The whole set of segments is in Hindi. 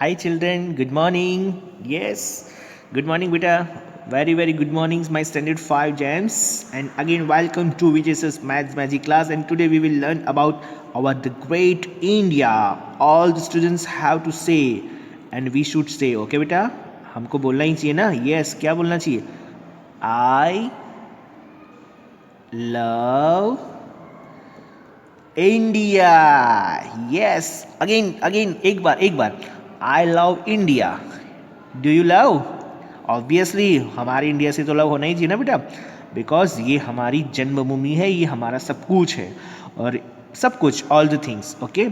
Hi children, good morning. Yes, good morning beta. Very very good mornings my standard 5 gems, and again welcome to VJS's Maths Magic class, and today we will learn about our the great India. All the students have to say and we should say, okay beta? हमको बोलना ही चाहिए ना. Yes, क्या बोलना चाहिए? I love India. Yes, again again एक बार I love India. Do you love? Obviously हमारे इंडिया से तो लव होना ही चाहिए ना बेटा, बिकॉज ये हमारी जन्मभूमि है, ये हमारा सब कुछ है, और सब कुछ ऑल द थिंग्स. ओके,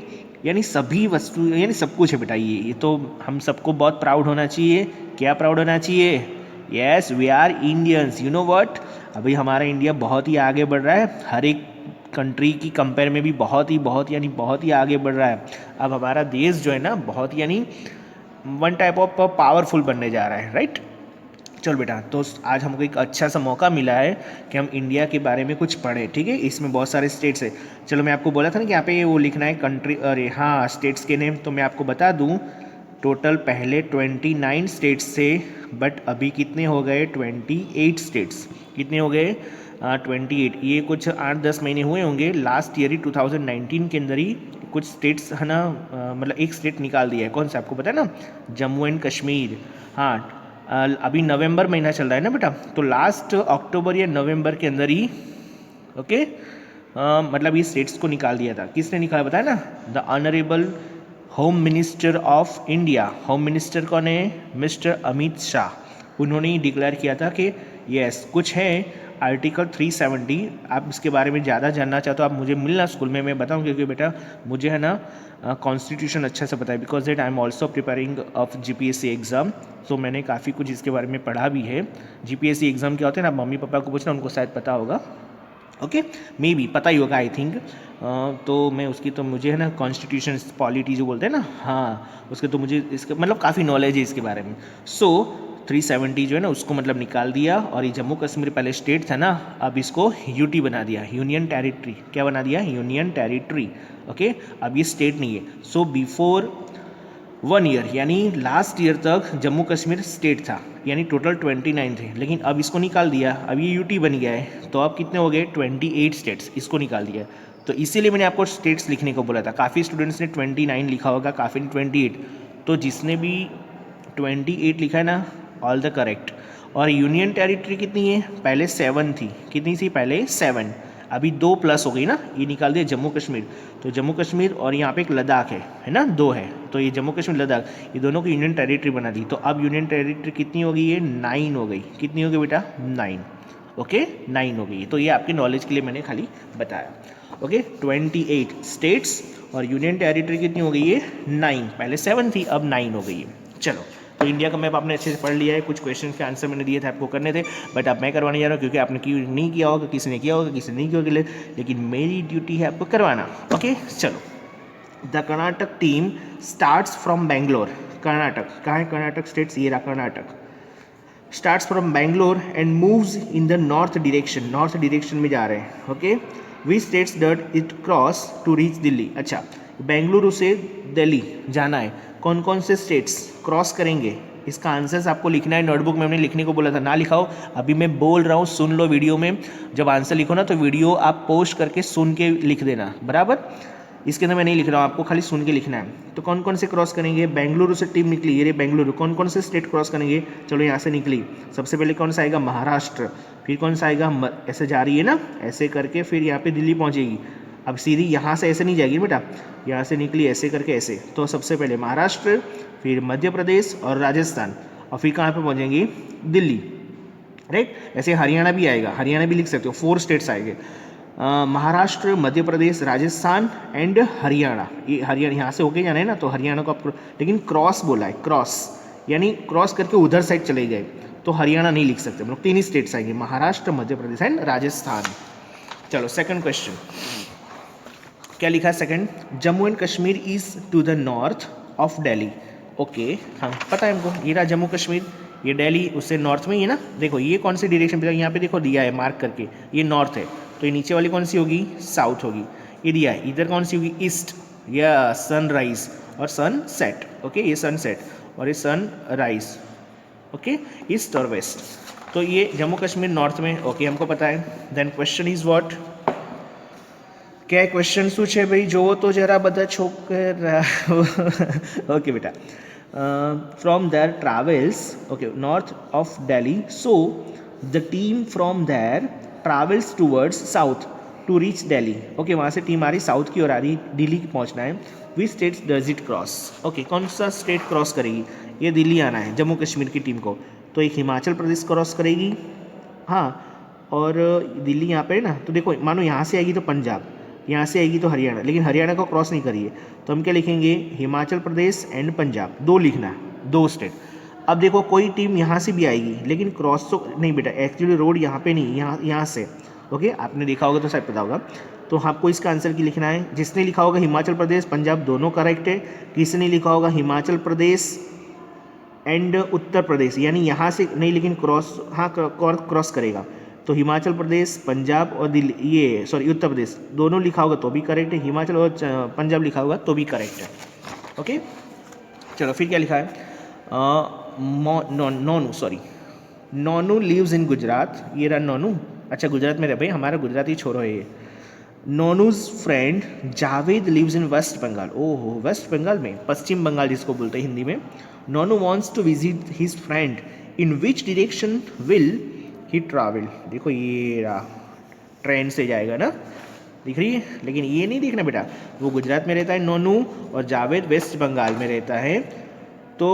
यानी सभी वस्तु, यानी सब कुछ है बेटा. ये तो हम सबको बहुत प्राउड होना चाहिए. क्या प्राउड होना चाहिए? Yes, we are Indians. You know what, अभी हमारा इंडिया बहुत ही आगे बढ़ रहा है, हर एक कंट्री की कंपेयर में भी बहुत ही आगे बढ़ रहा है. अब हमारा देश जो है ना, बहुत यानी वन टाइप ऑफ पावरफुल बनने जा रहा है. राइट? चलो बेटा, तो आज हमको एक अच्छा सा मौका मिला है कि हम इंडिया के बारे में कुछ पढ़ें. ठीक है, इसमें बहुत सारे स्टेट्स है. चलो, मैं आपको बोला था ना कि यहाँ पे वो लिखना है कंट्री, अरे हाँ, स्टेट्स के नेम. तो मैं आपको बता दूँ, टोटल पहले 29 स्टेट्स थे, बट अभी कितने हो गए? 28 स्टेट्स. कितने हो गए? 28. ये कुछ 8-10 महीने हुए होंगे. लास्ट ईयर ही 2019 के अंदर ही कुछ स्टेट्स है ना, मतलब एक स्टेट निकाल दिया है. कौन सा आपको पता है ना? जम्मू एंड कश्मीर. हाँ, अभी नवंबर महीना चल रहा है ना बेटा, तो लास्ट अक्टूबर या नवंबर के अंदर ही ओके मतलब ये स्टेट्स को निकाल दिया था. किसने निकाला बताया ना? The honourable home minister of India. Home minister कौन है? मिस्टर अमित शाह. उन्होंने ही डिक्लेयर किया था कि यस, कुछ है आर्टिकल 370. आप इसके बारे में ज़्यादा जानना चाहते हो, आप मुझे मिलना स्कूल में, मैं बताऊँ, क्योंकि बेटा मुझे है ना कॉन्स्टिट्यूशन अच्छा से पता है, because that I am also preparing of GPSC exam. तो मैंने काफ़ी कुछ इसके बारे में पढ़ा भी है. GPSC एग्ज़ाम क्या होते हैं ना, मम्मी पापा को पूछना, उनको शायद पता होगा. ओके, मे बी पता ही होगा आई थिंक. तो मैं उसकी, तो मुझे है ना कॉन्स्टिट्यूशन पॉलिटी जो बोलते हैं ना, हाँ, उसके तो मुझे इसके मतलब काफ़ी नॉलेज है इसके बारे में. सो 370 जो है ना, उसको मतलब निकाल दिया, और ये जम्मू कश्मीर पहले स्टेट था ना, अब इसको यूटी बना दिया, यूनियन टेरिटरी. क्या बना दिया? Union territory. ओके, अब ये स्टेट नहीं है. सो बिफोर 1 ईयर, यानी लास्ट ईयर तक जम्मू कश्मीर स्टेट था, यानी टोटल 29 थे, लेकिन अब इसको निकाल दिया, अब ये यूटी बन गया है. तो अब कितने हो गए? 28 स्टेट्स. इसको निकाल दिया. तो इसीलिए मैंने आपको स्टेट्स लिखने को बोला था. काफ़ी स्टूडेंट्स ने 29 लिखा होगा, काफ़ी ने 28. तो जिसने भी 28 लिखा है ना, ऑल द करेक्ट. और यूनियन टेरिटरी कितनी है? पहले 7 थी. कितनी थी पहले? 7. अभी 2 प्लस हो गई ना, ये निकाल दिया जम्मू कश्मीर. तो जम्मू कश्मीर और यहाँ पे एक लद्दाख है ना, 2 है. तो ये जम्मू कश्मीर लद्दाख, ये दोनों को यूनियन टेरिटरी बना दी. तो अब यूनियन टेरिटरी कितनी हो गई है? 9 हो गई. कितनी हो गई बेटा? 9. ओके, 9 हो गई. तो ये आपके नॉलेज के लिए मैंने खाली बताया. ओके, 28 स्टेट्स और यूनियन टेरिटरी कितनी हो गई है? 9. पहले 7 थी, अब 9 हो गई है. चलो, तो इंडिया का मैप आपने अच्छे से पढ़ लिया है. कुछ क्वेश्चन के आंसर मैंने दिए थे, आपको करने थे, बट अब मैं करवाने जा रहा हूँ, क्योंकि आपने नहीं किया होगा, किसी ने किया होगा, किसी ने नहीं किया होगा, लेकिन मेरी ड्यूटी है आपको करवाना. ओके, चलो. The Karnataka team starts from Bangalore. Karnataka कहाँ है? कर्नाटक स्टेट्स, ये रहा Karnataka. Starts from Bangalore and moves in the north direction. North direction में जा रहे हैं. Okay, we states that it cross to reach Delhi. अच्छा, बेंगलुरु से दिल्ली जाना है. कौन कौन से स्टेट्स क्रॉस करेंगे? इसका आंसर्स आपको लिखना है. नोटबुक में हमने लिखने को बोला था, ना लिखाओ. अभी मैं बोल रहा हूँ, सुन लो वीडियो में. जब आंसर लिखो ना, तो वीडियो आप पोस्ट करके सुन के लिख देना, बराबर. इसके अंदर मैं नहीं लिख रहा हूँ, आपको खाली सुन के लिखना है. तो कौन कौन से क्रॉस करेंगे? बेंगलुरु से टीम निकली, ये बेंगलुरु. कौन कौन से स्टेट क्रॉस करेंगे? चलो, यहाँ से निकली. सबसे पहले कौन सा आएगा? महाराष्ट्र. फिर कौन सा आएगा? ऐसे जा रही है ना, ऐसे करके फिर यहाँ पे दिल्ली पहुँचेगी. अब सीधी यहाँ से ऐसे नहीं जाएगी बेटा, यहाँ से निकली ऐसे करके ऐसे. तो सबसे पहले महाराष्ट्र, फिर मध्य प्रदेश और राजस्थान, और फिर कहाँ पे पहुँचेंगी? दिल्ली. राइट? ऐसे हरियाणा भी आएगा, हरियाणा भी लिख सकते हो. 4 स्टेट्स आएंगे, महाराष्ट्र, मध्य प्रदेश, राजस्थान एंड हरियाणा. ये हरियाणा यहाँ से होके जाना है ना, तो हरियाणा को आप, लेकिन क्रॉस बोला है, क्रॉस यानी क्रॉस करके उधर साइड चले गए, तो हरियाणा नहीं लिख सकते. मतलब 3 ही स्टेट्स आएंगे, महाराष्ट्र, मध्य प्रदेश एंड राजस्थान. चलो, सेकंड क्वेश्चन क्या लिखा है? Second, Jammu and Kashmir is to the north of Delhi. Okay, हाँ पता है हमको, ये रहा जम्मू कश्मीर, ये दिल्ली उससे नॉर्थ में ही है ना. देखो ये कौन सी डायरेक्शन पे, यहाँ पे देखो दिया है मार्क करके, ये नॉर्थ है. तो ये नीचे वाली कौन सी होगी? साउथ होगी. ये दिया है, इधर कौन सी होगी? ईस्ट, या सनराइज. और सन सेट, ओके, ये सन सेट और ये सन राइज, ओके, ईस्ट और वेस्ट। तो ये जम्मू कश्मीर नॉर्थ में, ओके, हमको पता है। देन क्वेश्चन इज व्हाट, क्या क्वेश्चन पूछे भाई, जो तो जरा बता छोकर ओके बेटा, from there travels, okay, north of Delhi, so the team from there travels towards south to reach Delhi, okay, वहाँ से टीम आ रही साउथ की ओर आ रही, दिल्ली पहुँचना है। Which states does it cross, okay, कौन सा स्टेट क्रॉस करेगी, ये दिल्ली आना है जम्मू कश्मीर की टीम को, तो एक हिमाचल प्रदेश क्रॉस करेगी, हाँ, और दिल्ली यहाँ पे है ना, तो देखो मानो यहाँ से आएगी तो पंजाब, यहाँ से आएगी तो हरियाणा, लेकिन हरियाणा को क्रॉस नहीं करिए, तो हम क्या लिखेंगे, हिमाचल प्रदेश एंड पंजाब, दो लिखना है, दो स्टेट। अब देखो कोई टीम यहाँ से भी आएगी, लेकिन क्रॉस तो नहीं बेटा, एक्चुअली रोड यहाँ पे नहीं, यहाँ से, ओके, आपने देखा होगा तो शायद पता होगा। तो आपको इसका आंसर की लिखना है, जिसने लिखा होगा हिमाचल प्रदेश पंजाब दोनों करेक्ट है, किसने लिखा होगा हिमाचल प्रदेश एंड उत्तर प्रदेश, यानी यहाँ से नहीं, लेकिन क्रॉस, हाँ क्रॉस करेगा, तो हिमाचल प्रदेश पंजाब और दिल्ली, ये सॉरी उत्तर प्रदेश दोनों लिखा होगा तो भी करेक्ट है, हिमाचल और पंजाब लिखा होगा तो भी करेक्ट है, ओके। चलो फिर क्या लिखा है, नोनू, सॉरी, नोनू लिव्स इन गुजरात, ये रहा नोनू, अच्छा गुजरात में रहे भाई, हमारा गुजराती छोरो है ये। Nonu's friend Javed lives in West Bengal, ओहो वेस्ट बंगाल में, पश्चिम बंगाल जिसको बोलते हैं हिंदी में। Nonu wants to visit his friend, in which direction will he travel, देखो ये रहा, ट्रेन से जाएगा ना, दिख रही है, लेकिन ये नहीं देखना बेटा, वो गुजरात में रहता है नोनू और जावेद वेस्ट बंगाल में रहता है, तो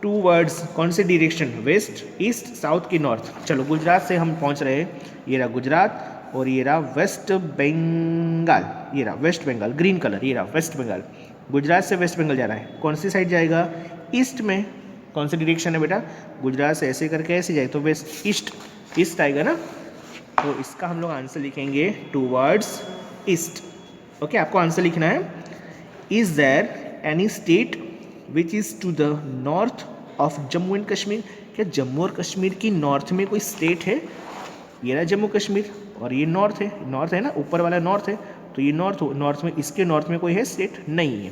टू वर्ड्स कौन से डिरेक्शन, वेस्ट, ईस्ट, साउथ की नॉर्थ। चलो गुजरात से हम पहुंच रहे हैं, ये रहा गुजरात और ये रहा वेस्ट बंगाल, ये रहा वेस्ट बंगाल, ग्रीन कलर, ये रहा वेस्ट बंगाल। गुजरात से वेस्ट बंगाल जा रहा है, कौन सी साइड जाएगा, ईस्ट में, कौन सी डिरेक्शन है बेटा, गुजरात से ऐसे करके ऐसे जाए तो वेस्ट, ईस्ट, ईस्ट आएगा ना, तो इसका हम लोग आंसर लिखेंगे टूवर्ड्स ईस्ट, ओके। आपको आंसर लिखना है, is there any state which is to the north of Jammu and Kashmir, क्या जम्मू और कश्मीर की नॉर्थ में कोई स्टेट है, ये रहा जम्मू कश्मीर और ये नॉर्थ है ना, ऊपर वाला नॉर्थ है, तो ये नॉर्थ में, इसके नॉर्थ में कोई है स्टेट, नहीं है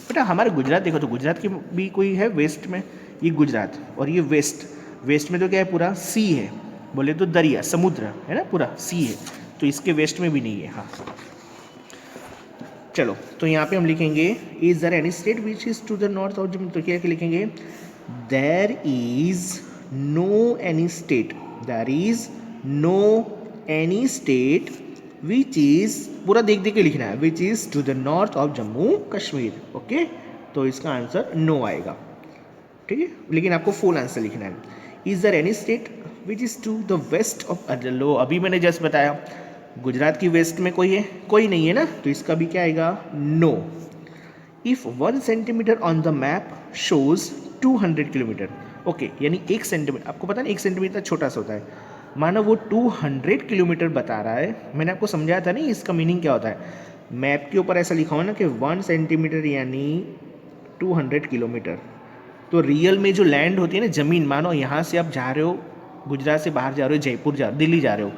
बेटा। हमारे गुजरात देखो, तो गुजरात की भी कोई है वेस्ट में, ये गुजरात और ये वेस्ट में तो क्या है, पूरा सी है, बोले तो दरिया समुद्र है ना, पूरा सी है, तो इसके वेस्ट में भी नहीं है, हाँ। चलो तो यहाँ पे हम लिखेंगे, is there any state which is to the north of Jammu, तो क्या लिखेंगे, there is no any state, there is no any state which is, पूरा देख के लिखना है, which is to the north of Jammu Kashmir, okay. तो इसका आंसर नो आएगा, ठीक है, लेकिन आपको फुल आंसर लिखना है। Is there any state which is to the west of, लो अभी मैंने जस्ट बताया गुजरात की वेस्ट में कोई है, कोई नहीं है ना, तो इसका भी क्या आएगा, no. If 1 centimetre on the map shows 200 kilometre, okay, यानी 1 सेंटीमीटर, आपको पता नहीं 1 सेंटीमीटर छोटा सा होता है, मानो वो 200 किलोमीटर बता रहा है, मैंने आपको समझाया था नहीं इसका मीनिंग क्या होता है, मैप के ऊपर ऐसा लिखा हुआ ना कि 1 सेंटीमीटर यानी 200 किलोमीटर, तो रियल में जो लैंड होती है ना, ज़मीन, मानो यहाँ से आप जा रहे हो, गुजरात से बाहर जा रहे हो, जयपुर दिल्ली जा रहे हो,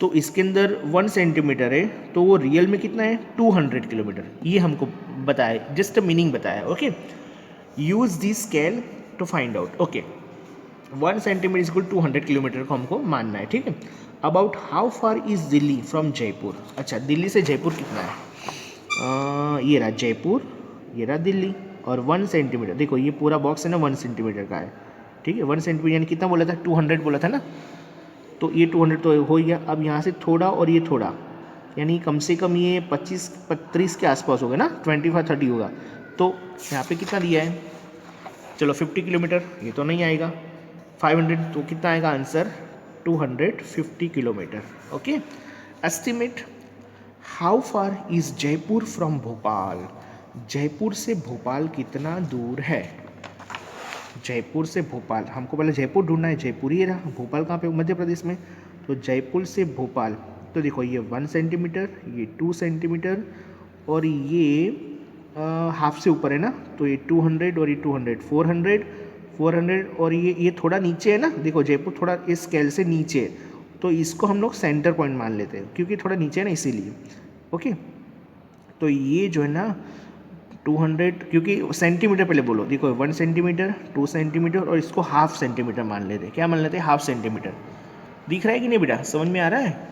तो इसके अंदर 1 सेंटीमीटर है, तो वो रियल में कितना है, 200 किलोमीटर, ये हमको बताया, जस्ट मीनिंग बताया, okay. Use this scale to find out, okay, 1 centimetre is equal 200 kilometre को हमको मानना है, ठीक है। About how far is Delhi from Jaipur, अच्छा दिल्ली से जयपुर कितना है, ये रहा जयपुर, ये रहा दिल्ली, और 1 सेंटीमीटर, देखो ये पूरा बॉक्स है ना 1 सेंटीमीटर का है, ठीक है, 1 सेंटीमीटर यानी कितना बोला था, 200 बोला था ना, तो ये 200 तो हो गया। अब यहाँ से थोड़ा और ये थोड़ा, यानी कम से कम ये 25-30 के आसपास होगा ना, 25-30 होगा, तो यहाँ पे कितना दिया है, चलो 50 किलोमीटर, ये तो नहीं आएगा, 500, तो कितना आएगा answer, 250 kilometre, okay. Estimate how far is Jaipur from Bhopal, Jaipur से भोपाल कितना दूर है, जयपुर से भोपाल, हमको पहले जयपुर ढूंढना है, जयपुर ही रहा, भोपाल कहाँ पे, मध्य प्रदेश में, तो जयपुर से भोपाल, तो देखो ये 1 सेंटीमीटर, ये 2 सेंटीमीटर और ये हाफ से ऊपर है ना, तो ये 200 और ये 200, 400 और ये थोड़ा नीचे है ना, देखो जयपुर थोड़ा इस स्केल से नीचे है, तो इसको हम लोग सेंटर पॉइंट मान लेते हैं, क्योंकि थोड़ा नीचे है ना इसीलिए, ओके। तो ये जो है ना 200, क्योंकि सेंटीमीटर पहले बोलो, देखो 1 सेंटीमीटर, 2 सेंटीमीटर और इसको हाफ सेंटीमीटर मान लेते, क्या मान लेते, हाफ सेंटीमीटर। दिख रहा है कि नहीं बेटा, समझ में आ रहा है?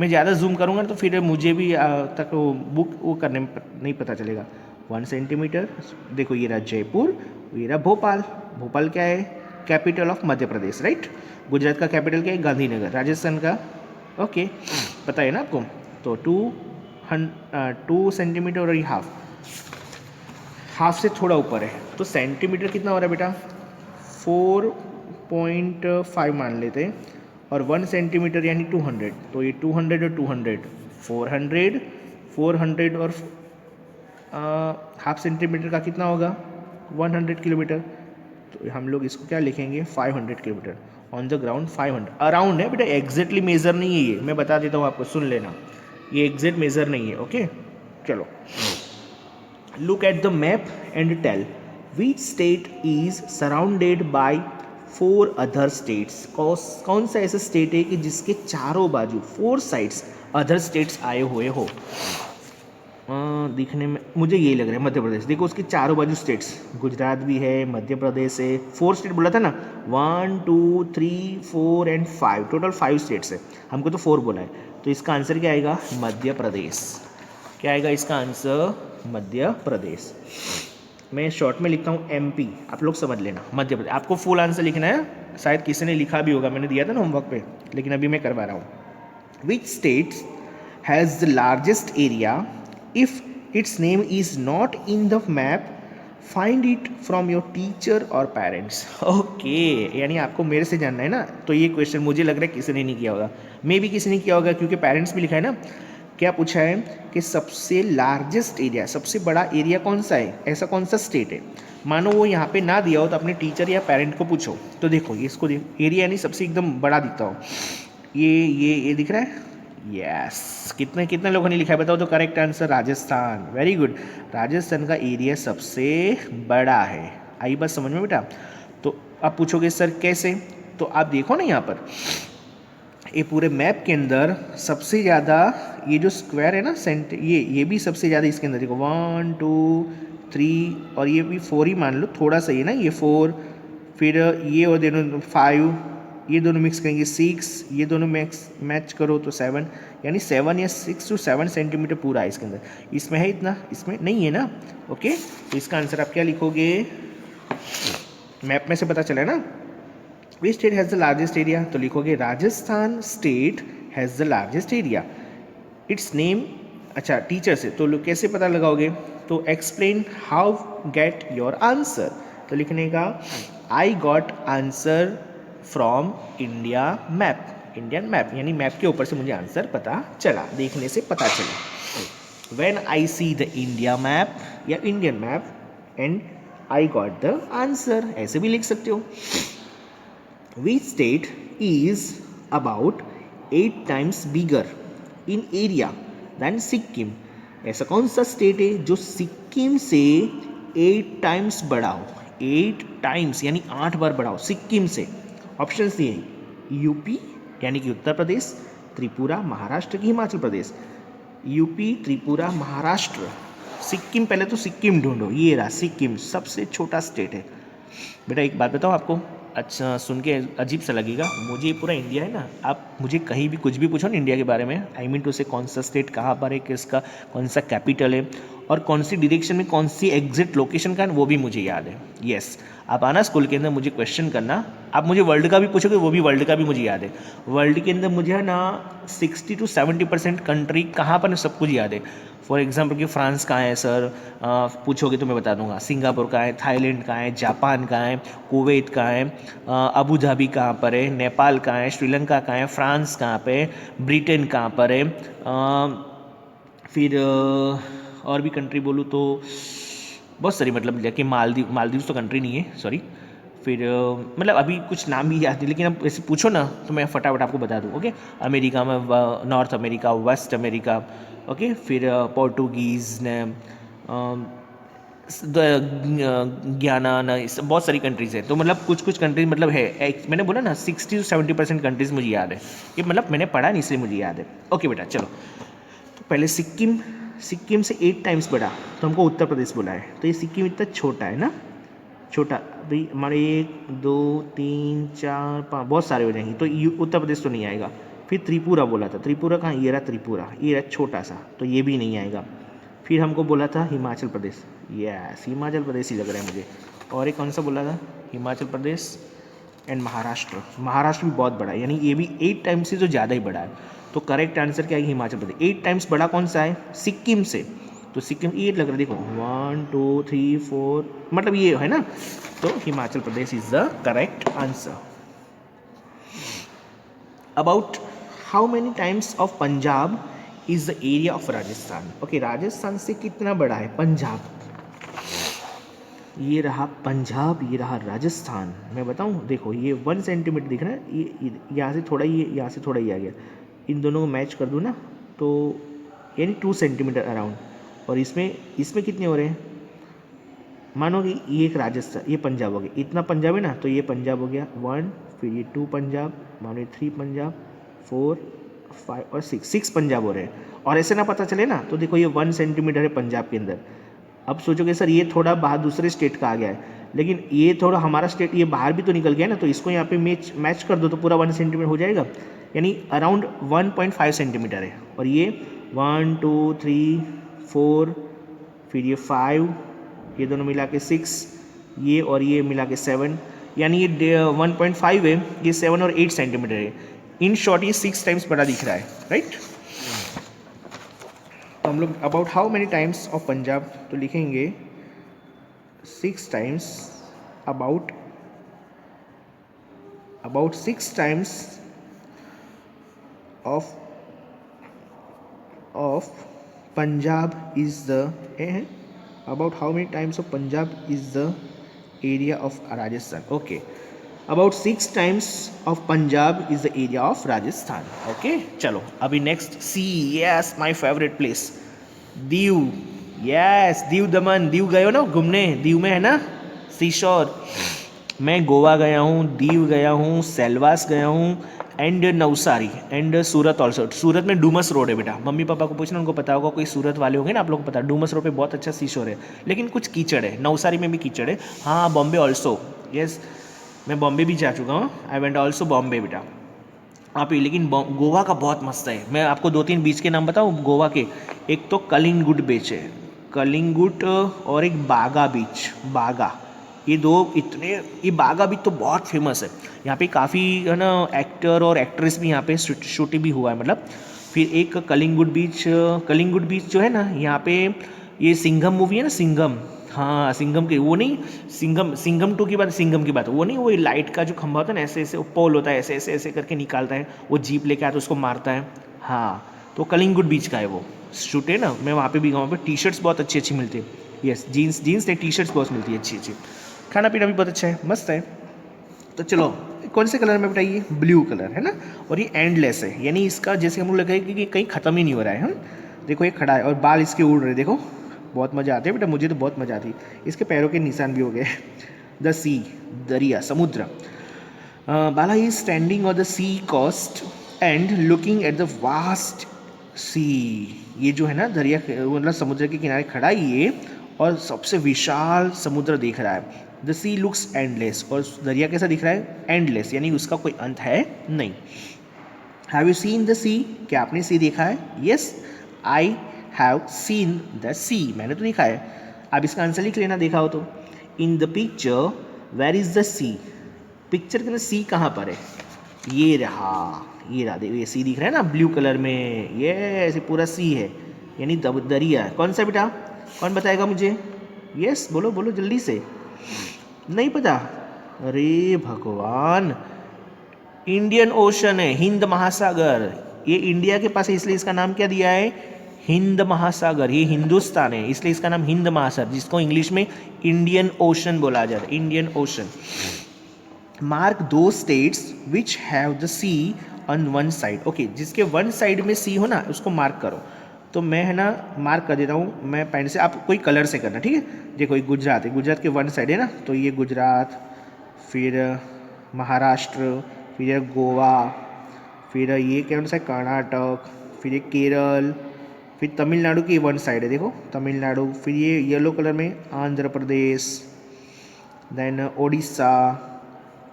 मैं ज़्यादा जूम करूँगा तो फिर मुझे भी तक वो बुक वो करने में नहीं पता चलेगा। 1 सेंटीमीटर, देखो ये रहा जयपुर, ये रहा भोपाल। भोपाल क्या है, capital of Madhya Pradesh, right. Gujarat का कैपिटल क्या है, गांधीनगर। राजस्थान का, ओके, पता है ना आपको। तो 2 सेंटीमीटर और ये हाफ से थोड़ा ऊपर है, तो सेंटीमीटर कितना हो रहा है बेटा, 4.5 मान लेते हैं, और 1 सेंटीमीटर यानी 200, तो ये 200 और 200 400 और हाफ सेंटीमीटर का कितना होगा, 100 किलोमीटर। तो हम लोग इसको क्या लिखेंगे, 500 kilometre. On the ground 500, around है बेटा, एग्जैक्टली मेजर नहीं है ये, मैं बता देता हूँ आपको, सुन लेना, ये एग्जैक्ट मेजर नहीं है, ओके। चलो, look at the map and tell which state is surrounded by 4 other states. कौन सा ऐसा स्टेट है कि जिसके चारों बाजू 4 साइड्स अदर स्टेट्स आए हुए हो। दिखने में मुझे यही लग रहा है मध्य प्रदेश, देखो उसके चारों बाजू स्टेट्स, गुजरात भी है, मध्य प्रदेश है, 4 स्टेट बोला था ना, 1 2 3 4 एंड 5, टोटल 5 स्टेट्स है, हमको तो 4 बोला है, तो इसका आंसर क्या आएगा, मध्य प्रदेश। क्या आएगा इसका आंसर, मध्य प्रदेश। मैं शॉर्ट में लिखता हूँ एमपी, आप लोग समझ लेना, मध्य प्रदेश। आपको फुल आंसर लिखना है, शायद किसी ने लिखा भी होगा, मैंने दिया था ना होमवर्क पे, लेकिन अभी मैं करवा रहा हूँ। Which state has the largest area, if it's name is not in the map, find it from your teacher और पेरेंट्स। ओके, यानी आपको मेरे से जानना है ना, तो ये क्वेश्चन मुझे लग रहा है किसी ने नहीं किया होगा, मे भी किसी ने किया होगा, क्योंकि पेरेंट्स भी लिखा है ना। क्या पूछा है कि सबसे लार्जेस्ट एरिया, सबसे बड़ा एरिया कौन सा है, ऐसा कौन सा स्टेट है। मानो वो यहाँ पे ना दिया हो तो अपने टीचर या पेरेंट को पूछो, तो देखो ये इसको एरिया यानी सबसे एकदम बड़ा दिखता हो, ये दिख रहा है, यस। कितने लोगों ने लिखा है बताओ, तो correct answer Rajasthan, very good. Rajasthan का एरिया सबसे बड़ा है, आई बात समझ में बेटा। तो आप पूछोगे सर कैसे, तो आप देखो ना यहाँ पर, ये पूरे मैप के अंदर सबसे ज़्यादा ये जो स्क्वायर है ना ये भी सबसे ज़्यादा इसके अंदर, देखो 1 2 3 और ये भी 4 ही मान लो, थोड़ा सा ही ना, ये 4, फिर ये और दोनों 5, ये दोनों मिक्स करेंगे 6, ये दोनों मैच करो तो 7, यानी 7 या 6 to 7 सेंटीमीटर पूरा है इसके अंदर। इसमें है इतना, इसमें नहीं है ना, ओके। तो इसका आंसर आप क्या लिखोगे, मैप में से पता चला है ना। Which state has the largest area, तो लिखोगे Rajasthan state has the largest area, it's name. अच्छा, टीचर से तो लोग कैसे पता लगाओगे, तो explain how get your answer, तो लिखने का I got answer from India map, Indian map, यानी मैप के ऊपर से मुझे आंसर पता चला, देखने से पता चला। When I see the India map या Indian map and I got the answer, ऐसे भी लिख सकते हो। Which state is about 8 times bigger in area than Sikkim. ऐसा कौन सा स्टेट है जो सिक्किम से 8 टाइम्स बड़ा हो, 8 टाइम्स यानी 8 बार बड़ा हो सिक्किम से। ऑप्शंस दिए हैं, यूपी यानी कि उत्तर प्रदेश, त्रिपुरा, महाराष्ट्र की हिमाचल प्रदेश। यूपी, त्रिपुरा, महाराष्ट्र, सिक्किम, पहले तो सिक्किम ढूंढो, ये रहा सिक्किम, सबसे छोटा स्टेट है। बेटा एक बात बताओ आपको, अच्छा सुन के अजीब सा लगेगा, मुझे पूरा इंडिया है ना, आप मुझे कहीं भी कुछ भी पूछो ना इंडिया के बारे में, आई मीन टू से कौन सा स्टेट कहाँ पर है, किसका कौन सा कैपिटल है और कौन सी डायरेक्शन में कौन सी एग्जैक्ट लोकेशन का है, वो भी मुझे याद है। यस, आप आना स्कूल के अंदर मुझे क्वेश्चन करना, आप मुझे वर्ल्ड का भी पूछोगे, वो भी वर्ल्ड का भी मुझे याद है। वर्ल्ड के अंदर मुझे है ना 60 to 70% कंट्री कहाँ पर सब कुछ याद है। फॉर एग्जाम्पल कि फ्रांस कहाँ है सर, पूछोगे तो मैं बता दूंगा। सिंगापुर कहाँ है, थाईलैंड कहाँ है, जापान कहाँ है, कुवैत कहाँ है, अबू धाबी कहाँ पर है, नेपाल कहाँ है, श्रीलंका कहाँ है, फ्रांस कहाँ पे है, ब्रिटेन कहाँ पर है, फिर और भी कंट्री बोलूँ तो बहुत सारी, मतलब जैसे मालदीव तो कंट्री नहीं है, सॉरी। फिर मतलब अभी कुछ नाम भी याद नहीं, लेकिन अब ऐसे पूछो ना तो मैं फटाफट आपको बता दूँ। ओके, अमेरिका में north America, west America, okay, फिर पोर्टुगीज़ ने, गयाना ना, बहुत सारी कंट्रीज़ है। तो मतलब कुछ कंट्रीज मतलब है, मैंने बोला ना 60 to 70% कंट्रीज़ मुझे याद है, ये मतलब मैंने पढ़ा नहीं इसलिए मुझे याद है। ओके बेटा चलो, तो पहले सिक्किम सिक्किम से 8 टाइम्स बड़ा, तो हमको उत्तर प्रदेश बोला है, तो ये सिक्किम इतना छोटा है ना, छोटा भाई हमारे 1 2 3 4 5 बहुत सारे हो जाएंगे, तो उत्तर प्रदेश तो नहीं आएगा। फिर त्रिपुरा बोला था, त्रिपुरा कहाँ, ये रहा त्रिपुरा, ये रहा छोटा सा, तो ये भी नहीं आएगा। फिर हमको बोला था हिमाचल प्रदेश, यस हिमाचल प्रदेश ही लग रहा है मुझे। और एक कौन सा बोला था, हिमाचल प्रदेश एंड महाराष्ट्र, महाराष्ट्र भी बहुत बड़ा है, यानी ये भी 8 टाइम्स से तो ज़्यादा ही बड़ा है। तो करेक्ट आंसर क्या है, हिमाचल प्रदेश। 8 टाइम्स बड़ा कौन सा है, सिक्किम से, तो सिक्किम ये लग रहा है, देखो 1 2 3 4, मतलब ये है ना, तो Himachal Pradesh is the correct answer. About how many times of Punjab is the area of Rajasthan. Okay, Rajasthan से कितना बड़ा है पंजाब, ये रहा पंजाब, ये रहा राजस्थान। मैं बताऊं, देखो ये 1 सेंटीमीटर दिख रहा है, ये यहाँ से थोड़ा, ये यहाँ से थोड़ा ये आ गया, इन दोनों को मैच कर दूँ ना, तो यानी 2 सेंटीमीटर अराउंड। और इसमें इसमें कितने हो रहे हैं, मानो कि ये एक राजस्थान, ये पंजाब हो गया, इतना पंजाब है ना, तो ये पंजाब हो गया 1, फिर ये 2 पंजाब, मानो ये 3 पंजाब, 4 5 और 6 पंजाब हो रहे हैं। और ऐसे ना पता चले ना, तो देखो ये 1 सेंटीमीटर है पंजाब के अंदर। अब सोचोगे सर ये थोड़ा बाहर दूसरे स्टेट का आ गया है, लेकिन ये थोड़ा हमारा स्टेट ये बाहर भी तो निकल गया ना, तो इसको यहाँ पे मैच कर दो तो पूरा 1 सेंटीमीटर हो जाएगा, यानी अराउंड 1.5 सेंटीमीटर है। और ये 1 2 3 4, फिर ये 5, ये दोनों मिला के 6, ये और ये मिला के 7, यानी ये 1.5 है, ये 7 और 8 सेंटीमीटर है। इन शॉर्ट ये 6 टाइम्स बड़ा दिख रहा है, राइट। तो हम लोग about how many times of Punjab तो लिखेंगे 6 times, about 6 times of Punjab is the, about how many times of Punjab is the area of Rajasthan. Okay, about 6 times of Punjab is the area of Rajasthan. Okay, चलो अभी next sea, yes my favourite place, Diu. Yes, Diu Daman, Diu गए हो ना घूमने, दीव में है ना सीशोर। मैं गोवा गया हूँ, दीव गया हूँ, सेल्वास गया हूँ, and Navsari and Surat also. Surat में डूमस रोड है बेटा, मम्मी पापा को पूछना, उनको पता होगा, कोई सूरत वाले होंगे ना, आप लोग को पता है डूमस रोड पे बहुत अच्छा सीशोर है, लेकिन कुछ कीचड़ है। नवसारी में भी कीचड़ है। हाँ, बॉम्बे ऑल्सो, यस मैं बॉम्बे भी जा चुका हूँ, आई वेंट ऑल्सो बॉम्बे बेटा। आप ही, लेकिन गोवा का बहुत मस्त है। मैं आपको 2 3 बीच के नाम बताऊँ गोवा के, एक तो कलिंगुड बीच है, कलिंगुड, और एक बागा बीच, बागा, ये दो इतने, ये बागा बीच तो बहुत फेमस है। यहाँ पे काफ़ी है ना एक्टर और एक्ट्रेस भी यहाँ पे शूटिंग भी हुआ है, मतलब। फिर एक कलिंगुड बीच, कलिंगुड बीच जो है ना यहाँ पे, ये सिंघम मूवी है ना, सिंघम, हाँ सिंघम के, वो नहीं, सिंघम, सिंघम 2 की बात, सिंघम की बात, वो नहीं, वो लाइट का जो खंभा होता है ना, ऐसे ऐसे पोल होता है, ऐसे ऐसे ऐसे करके निकालता है, वो जीप लेके आता है, उसको मारता है। हाँ, तो कलिंगुड बीच का है वो शूट है ना। मैं वहाँ पे भी गया, वहाँ पे टी शर्ट्स बहुत अच्छी अच्छी मिलती है, यस जीन्स जीन्स नहीं टी शर्ट्स बहुत मिलती है अच्छी अच्छी। खाना पीना भी बहुत अच्छा है, मस्त है। तो चलो, कौन से कलर में बताइए, ब्लू कलर है ना, और ये एंडलेस है, यानी इसका जैसे हम लोग लगे कि कहीं ख़त्म ही नहीं हो रहा है। हम देखो ये खड़ा है और बाल इसके उड़ रहे, देखो बहुत मज़ा आती है बेटा, मुझे तो बहुत मज़ा आती है। इसके पैरों के निशान भी हो गए। द सी, दरिया, समुद्र। Bala is standing on the sea coast and looking at the vast sea. ये जो है ना दरिया, मतलब समुद्र के किनारे खड़ा ही ये, और सबसे विशाल समुद्र दिख रहा है। द सी लुक्स एंडलेस, और दरिया कैसा दिख रहा है, एंडलेस, यानी उसका कोई अंत है नहीं। Have you seen the sea, क्या आपने सी देखा है? Yes, I have seen the sea, मैंने तो देखा है। अब इसका आंसर लिख लेना देखा हो तो। In the picture where is the sea, picture के अंदर सी कहाँ पर है, ये रहा, ये रहा, देखो ये सी दिख रहा है ना ब्लू कलर में, ये ऐसे पूरा सी है, यानी दरिया है। कौन सा बेटा, कौन बताएगा मुझे? यस बोलो बोलो जल्दी से, नहीं पता? अरे भगवान, इंडियन ओशन है, हिंद महासागर। ये इंडिया के पास है, इसलिए इसका नाम क्या दिया है, हिंद महासागर। ये हिंदुस्तान है, इसलिए इसका नाम हिंद महासागर, जिसको इंग्लिश में इंडियन ओशन बोला जाता है, इंडियन ओशन। मार्क दो states which have the sea on one side. Okay, जिसके वन साइड में सी हो ना, उसको मार्क करो। तो मैं है ना मार्क कर देता हूँ, मैं पेन से, आप कोई कलर से करना, ठीक है। देखो ये गुजरात है, गुजरात के वन साइड है ना, तो ये गुजरात, फिर महाराष्ट्र, फिर ये गोवा, फिर ये क्या सा कर्नाटक, फिर ये केरल, फिर तमिलनाडु की वन साइड है, देखो तमिलनाडु, फिर ये येलो कलर में आंध्र प्रदेश, देन उड़ीसा,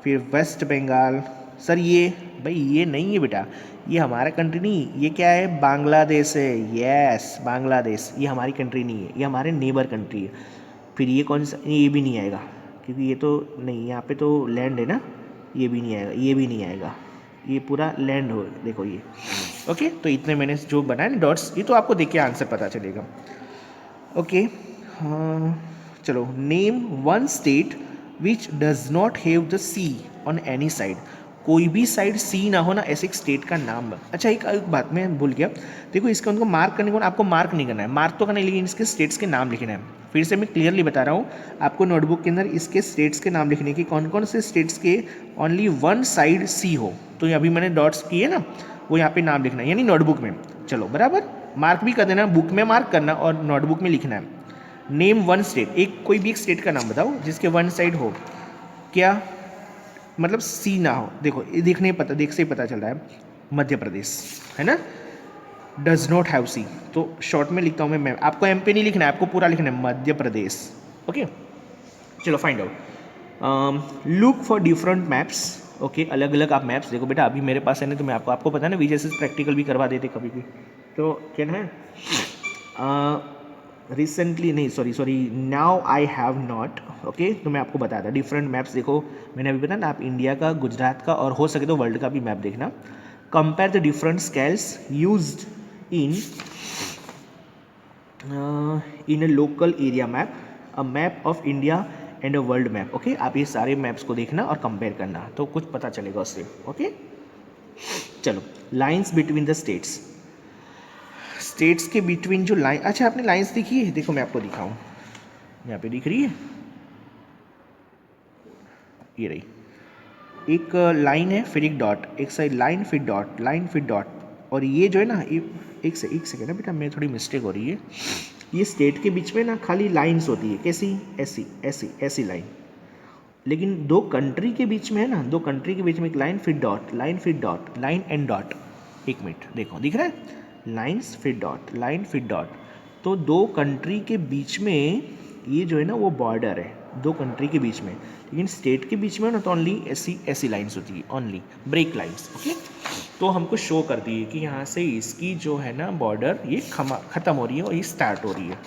फिर वेस्ट बंगाल। सर ये भाई ये नहीं है बेटा, ये हमारा कंट्री नहीं, ये क्या है, बांग्लादेश है। यस बांग्लादेश, ये हमारी कंट्री नहीं है, ये हमारे नेबर कंट्री है। फिर ये कौन सा, ये भी नहीं आएगा क्योंकि ये तो नहीं, यहाँ पे तो लैंड है ना, ये भी नहीं आएगा, ये भी नहीं आएगा, ये पूरा लैंड हो, देखो ये। ओके तो इतने मैंने जो बनाए ना डॉट्स, ये तो आपको देख के आंसर पता चलेगा। ओके हाँ चलो, name one state which does not have the sea on any side. कोई भी साइड सी ना हो ना, ऐसे एक स्टेट का नाम। अच्छा एक बात मैं भूल गया, देखो इसके उनको मार्क करने को आपको मार्क नहीं करना है, मार्क तो करना है लेकिन इसके स्टेट्स के नाम लिखना है। फिर से मैं क्लियरली बता रहा हूँ आपको, नोटबुक के अंदर इसके स्टेट्स के नाम लिखने की, कौन कौन से स्टेट्स के ओनली वन साइड सी हो। तो अभी मैंने डॉट्स किए ना, वो यहाँ पे नाम लिखना है यानी नोटबुक में। चलो बराबर, मार्क भी कर देना, बुक में मार्क करना और नोटबुक में लिखना है। नेम वन स्टेट, एक कोई भी एक स्टेट का नाम बताओ जिसके वन साइड हो, क्या मतलब सी ना हो। देखो ये देख से ही पता चल रहा है, मध्य प्रदेश है ना, डज नॉट हैव सी। तो शॉर्ट में लिखता हूँ मैं, आपको एम पे नहीं लिखना है, आपको पूरा लिखना है मध्य प्रदेश। ओके चलो find out, look for different maps. Okay अलग अलग आप मैप्स देखो बेटा, अभी मेरे पास है ना, तो मैं आपको पता है ना वीजेस प्रैक्टिकल भी करवा देते कभी भी, तो क्या है रिसेंटली नहीं, sorry now I have not. Okay तो मैं आपको बताया था डिफरेंट मैप्स देखो, मैंने अभी बताया ना, आप इंडिया का, गुजरात का और हो सके तो वर्ल्ड का भी मैप देखना। Compare the different scales used in a local area map, a map of India and a world map. Okay आप ये सारे मैप्स को देखना और कंपेयर करना, तो कुछ पता चलेगा उससे। ओके चलो, lines between the states, states के बिटवीन जो लाइन, अच्छा आपने लाइंस देखी है, देखो मैं आपको दिखाऊं, यहाँ पे दिख रही है, ये रही एक लाइन है, फिर एक डॉट, एक साइड लाइन फिर डॉट, लाइन फिर डॉट। और ये जो है ना, एक सेकेंड ना बेटा, मैं थोड़ी मिस्टेक हो रही है, ये स्टेट के बीच में ना खाली लाइंस होती है, कैसी, ऐसी ऐसी ऐसी लाइन। लेकिन दो कंट्री के बीच में है ना, दो कंट्री के बीच में एक लाइन फिर डॉट, लाइन फिर डॉट, लाइन एंड डॉट। एक मिनट देखो, दिख रहा है, लाइन्स फिर डॉट, लाइन फिर डॉट। तो दो कंट्री के बीच में ये जो है ना वो बॉर्डर है, दो कंट्री के बीच में। लेकिन स्टेट के बीच में ना तो ओनली ऐसी ऐसी लाइन्स होती है, ओनली ब्रेक लाइन्स। ओके तो हमको शो करती है कि यहाँ से इसकी जो है ना बॉर्डर ये ख़त्म हो रही है और ये स्टार्ट हो रही है,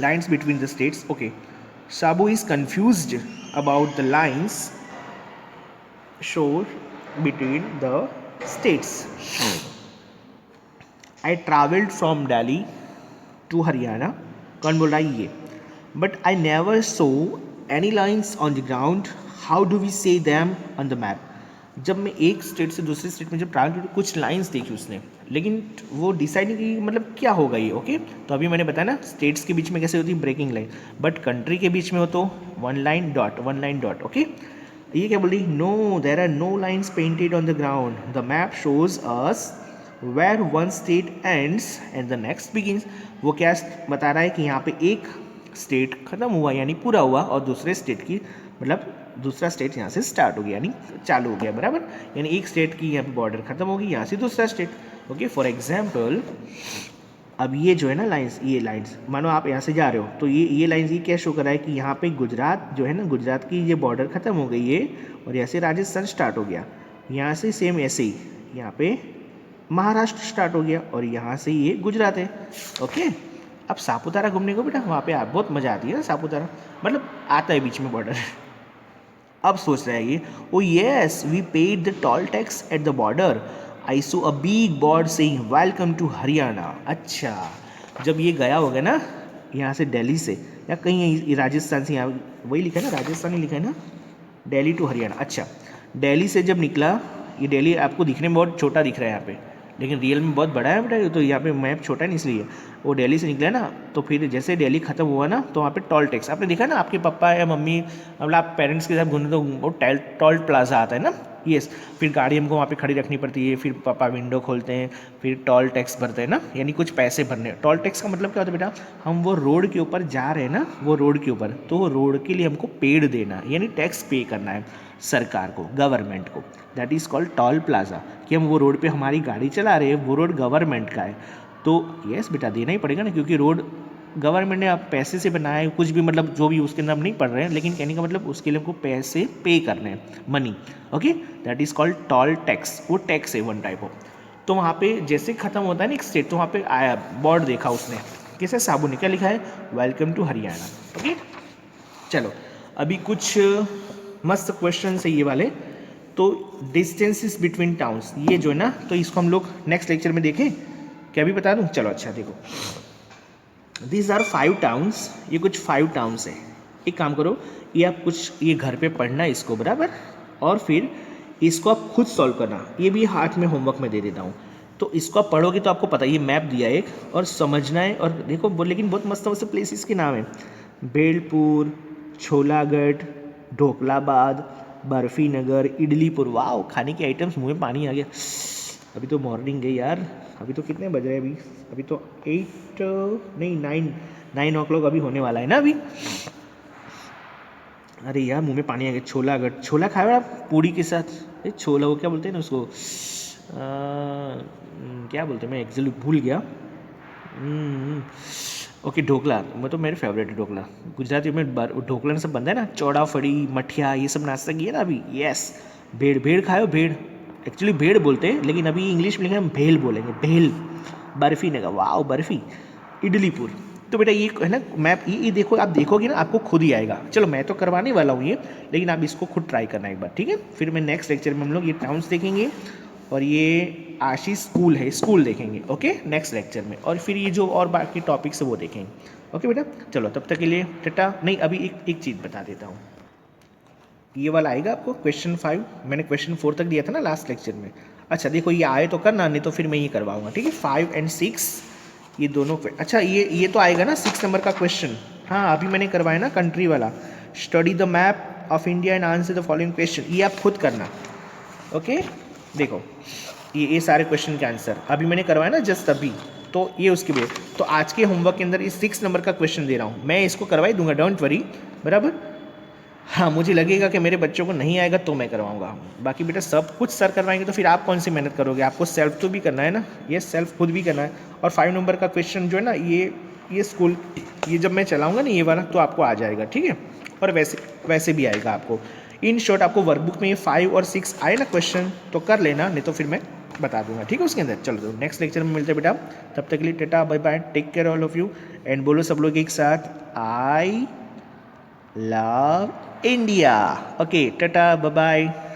lines between the states. Okay Sabu is confused about the lines shown between the states. I travelled from Delhi to Haryana. कौन बोल रहा है ये? But I never saw any lines on the ground. How do we see them on the map? जब मैं एक स्टेट से दूसरे स्टेट में जब ट्रैवल की, कुछ लाइंस देखी उसने, लेकिन वो डिसाइड नहीं की मतलब क्या होगा ये। ओके तो अभी मैंने बताया ना स्टेट्स के बीच में कैसे होती है ब्रेकिंग लाइन, बट कंट्री के बीच में हो तो one line dot, one line dot. Okay ये क्या बोल रही, no there are no lines painted on the ground, the map shows us where one state ends and the next begins. वो क्या बता रहा है कि यहाँ पे एक स्टेट खत्म हुआ यानी पूरा हुआ, और दूसरे स्टेट की मतलब दूसरा स्टेट यहाँ से स्टार्ट हो गया यानी चालू हो गया, बराबर। यानी एक स्टेट की यहाँ पे बॉर्डर खत्म होगी, यहाँ से दूसरा स्टेट। ओके फॉर एग्जाम्पल अब ये जो है ना लाइंस, ये लाइंस मानो आप यहाँ से जा रहे हो तो ये लाइंस ये क्या शो कर रहा है कि यहाँ पे गुजरात जो है ना, गुजरात की ये बॉर्डर खत्म हो गई है और यहाँ से राजस्थान स्टार्ट हो गया। यहाँ से सेम ऐसे ही यहाँ पे महाराष्ट्र स्टार्ट हो गया और यहाँ से ये गुजरात है। ओके अब सापुतारा घूमने को बेटा वहाँ पे आप बहुत मज़ा आती है ना, सापुतारा मतलब आता है बीच में बॉर्डर। अब सोच रहा है ये, oh yes we paid the toll tax at the border, I saw a big board saying welcome to Haryana. अच्छा जब ये गया होगा ना यहाँ से दिल्ली से या कहीं राजस्थान से, यहाँ वही लिखा है ना, राजस्थान ही लिखा है ना, दिल्ली टू हरियाणा। अच्छा दिल्ली से जब निकला, ये दिल्ली आपको दिखने में बहुत छोटा दिख रहा है यहाँ पे, लेकिन रियल में बहुत बड़ा है बेटा, तो यहाँ पे मैप छोटा है इसलिए। वो दिल्ली से निकला ना तो फिर जैसे दिल्ली खत्म हुआ ना तो वहाँ पे टोल टैक्स, आपने देखा ना आपके पापा या मम्मी मतलब आप पेरेंट्स के साथ घूमने तो वो टोल प्लाजा आता है ना, यस। फिर गाड़ी हमको वहाँ पे खड़ी रखनी पड़ती है, फिर पापा विंडो खोलते हैं, फिर टोल टैक्स भरते हैं ना, यानी कुछ पैसे भरने। टोल टैक्स का मतलब क्या होता है बेटा, हम वो रोड के ऊपर जा रहे हैं ना, वो रोड के ऊपर, तो वो रोड के लिए हमको पेड देना यानी टैक्स पे करना है सरकार को, गवर्नमेंट को। That is called toll plaza, कि हम वो रोड पे हमारी गाड़ी चला रहे हैं, वो रोड गवर्नमेंट का है, तो यस बेटा देना ही पड़ेगा ना, क्योंकि रोड गवर्नमेंट ने आप पैसे से बनाया है, कुछ भी मतलब जो भी उसके अंदर हम नहीं पढ़ रहे हैं, लेकिन कहने का मतलब उसके लिए हमको पैसे पे करने हैं, money. Okay, that is called toll tax, वो टैक्स है वन टाइप ऑफ। तो वहाँ पे जैसे खत्म होता है ना एक स्टेट, तो वहाँ पे आया बोर्ड देखा उसने, कैसे साबुन ने क्या लिखा है, वेलकम टू हरियाणा। ओके, चलो अभी कुछ मस्त क्वेश्चन है ये वाले। तो डिस्टेंसेस बिटवीन टाउन्स, ये जो है ना, तो इसको हम लोग नेक्स्ट लेक्चर में देखें, क्या भी बता दूं? चलो अच्छा देखो, दीज आर 5 टाउन्स, ये कुछ 5 टाउन्स है। एक काम करो, ये आप कुछ ये घर पे पढ़ना है इसको बराबर, और फिर इसको आप खुद सॉल्व करना, ये भी हाथ में होमवर्क में दे देता हूँ। तो इसको आप पढ़ोगे तो आपको पता है, ये मैप दिया है एक, और समझना है, और देखो लेकिन बहुत मस्त मस्त प्लेसेस के नाम है, बेलपुर, छोलागढ़, ढोकलाबाद, बर्फी नगर, इडलीपुर। वाह, खाने के आइटम्स, मुँह में पानी आ गया। अभी तो मॉर्निंग है यार, अभी तो कितने बज रहे हैं? अभी तो 8 नहीं 9 o'clock अभी होने वाला है ना अभी। अरे यार मुंह में पानी आ गया। छोलागढ़, छोला खाया आप पूड़ी के साथ? छोला वो क्या बोलते हैं ना उसको, क्या बोलते हैं, मैं एक्चुअली भूल गया। ओके, ढोकला, मैं तो मेरे फेवरेट है ढोकला। गुजराती में ढोकला सब बनता है ना, चौड़ा फड़ी, मठिया, ये सब नाश्ता किया ना अभी। यस, भेड़, भेड़ खाओ, भेड़ एक्चुअली भेड़ बोलते हैं, लेकिन अभी इंग्लिश में लिखे हम भेल बोलेंगे, भेल। बर्फी ने कहा, वाह बर्फी। इडलीपुर, तो बेटा ये है ना मैप, ये देखो, आप देखोगे ना आपको खुद ही आएगा। चलो मैं तो करवाने वाला हूँ ये, लेकिन आप इसको खुद ट्राई करना एक बार, ठीक है? फिर मैं नेक्स्ट लेक्चर में हम लोग ये टाउन्स देखेंगे, और ये आशीष स्कूल है, स्कूल देखेंगे। ओके, नेक्स्ट लेक्चर में, और फिर ये जो और बाकी टॉपिक्स है वो देखेंगे। ओके बेटा, चलो तब तक के लिए टाटा। नहीं, अभी एक चीज़ बता देता हूँ, ये वाला आएगा आपको क्वेश्चन 5, मैंने क्वेश्चन 4 तक दिया था ना लास्ट लेक्चर में। अच्छा देखो, ये आए तो करना, नहीं तो फिर मैं ये करवाऊंगा, ठीक है? 5 और 6 ये दोनों। अच्छा ये तो आएगा ना 6 नंबर का क्वेश्चन। हाँ, अभी मैंने करवाया ना कंट्री वाला, study the map of India and answer the following question, ये आप खुद करना। ओके, देखो ये सारे क्वेश्चन के आंसर अभी मैंने करवाया ना जस्ट अभी, तो ये उसके लिए। तो आज के होमवर्क के अंदर इस 6 नंबर का क्वेश्चन दे रहा हूँ, मैं इसको करवाई दूंगा, डोंट वरी, बराबर? हाँ, मुझे लगेगा कि मेरे बच्चों को नहीं आएगा तो मैं करवाऊंगा। बाकी बेटा सब कुछ सर करवाएंगे तो फिर आप कौन सी मेहनत करोगे? आपको सेल्फ तो भी करना है ना, ये सेल्फ खुद भी करना है। और 5 नंबर का क्वेश्चन जो है ना, ये स्कूल, ये जब मैं चलाऊंगा ना ये वाला, तो आपको आ जाएगा, ठीक है? और वैसे भी आएगा आपको। इन शॉर्ट आपको वर्कबुक में ये 5 और 6 आए ना क्वेश्चन, तो कर लेना, नहीं तो फिर मैं बता दूंगा, ठीक है? उसके अंदर चलो, तो नेक्स्ट लेक्चर में मिलते हैं बेटा, तब तक के लिए tata bye bye, take care all of you, and बोलो सब लोग एक साथ, I love India. Okay, tata bye bye.